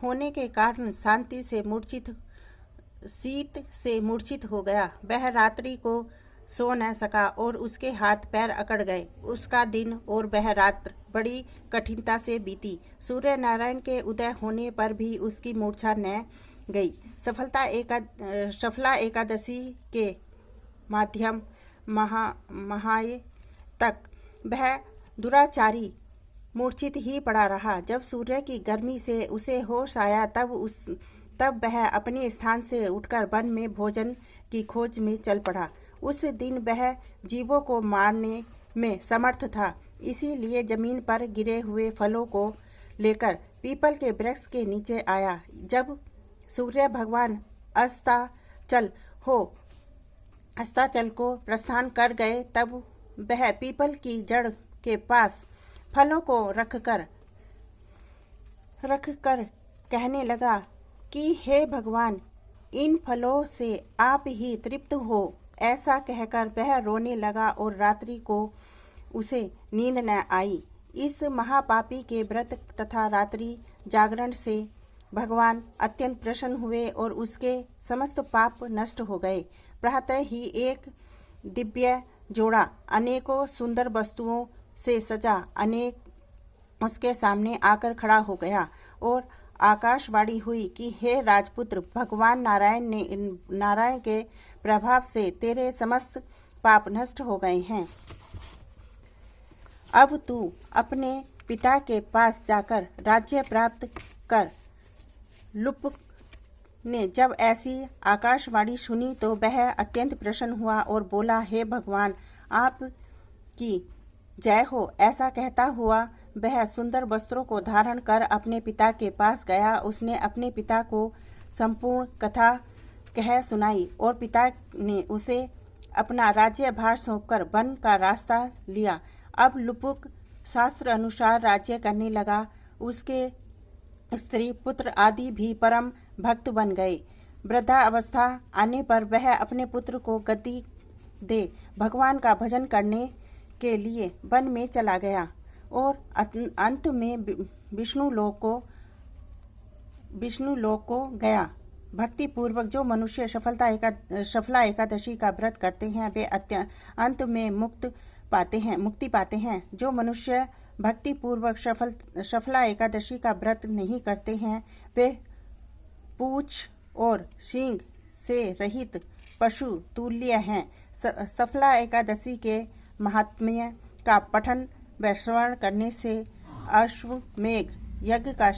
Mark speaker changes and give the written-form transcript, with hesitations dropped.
Speaker 1: होने के कारण शीत से मूर्छित हो गया। वह रात्रि को सो न सका और उसके हाथ पैर अकड़ गए। उसका दिन और वह रात्र बड़ी कठिनता से बीती। सूर्य नारायण के उदय होने पर भी उसकी मूर्छा न गई। सफला एकादशी के माध्यम महाय तक वह दुराचारी मूर्छित ही पड़ा रहा। जब सूर्य की गर्मी से उसे होश आया तब वह अपने स्थान से उठकर वन में भोजन की खोज में चल पड़ा। उस दिन वह जीवों को मारने में समर्थ था, इसीलिए जमीन पर गिरे हुए फलों को लेकर पीपल के वृक्ष के नीचे आया। जब सूर्य भगवान अस्ताचल को प्रस्थान कर गए तब वह पीपल की जड़ के पास फलों को रखकर कहने लगा कि हे भगवान, इन फलों से आप ही तृप्त हो। ऐसा कहकर वह रोने लगा और रात्रि को उसे नींद न आई। इस महापापी के व्रत तथा रात्रि जागरण से भगवान अत्यंत प्रसन्न हुए और उसके समस्त पाप नष्ट हो गए। प्रातः ही एक दिव्य जोड़ा अनेकों सुंदर वस्तुओं से सजा उसके सामने आकर खड़ा हो गया और आकाशवाणी हुई कि हे राजपुत्र, भगवान नारायण के प्रभाव से तेरे समस्त पाप नष्ट हो गए हैं। अब तू अपने पिता के पास जाकर राज्य प्राप्त कर। लुप्त ने जब ऐसी आकाशवाणी सुनी तो वह अत्यंत प्रसन्न हुआ और बोला, हे भगवान, आप की जय हो। ऐसा कहता हुआ वह सुंदर वस्त्रों को धारण कर अपने पिता के पास गया। उसने अपने पिता को संपूर्ण कथा कह सुनाई और पिता ने उसे अपना राज्य भार सौंपकर वन का रास्ता लिया। अब लुपुक शास्त्र अनुसार राज्य करने लगा। उसके स्त्री पुत्र आदि भी परम भक्त बन गए। वृद्धावस्था आने पर वह अपने पुत्र को गद्दी दे भगवान का भजन करने के लिए वन में चला गया और अंत में विष्णु लोक को गया। भक्ति पूर्वक जो मनुष्य सफला एकादशी का व्रत करते हैं वे अंत में मुक्ति पाते हैं। जो मनुष्य भक्ति पूर्वक सफला एकादशी का व्रत नहीं करते हैं वे पूंछ और सींग से रहित पशु तुल्य हैं। सफला एकादशी के महात्म्य का पठन व श्रवण करने से अश्वमेघ यज्ञ का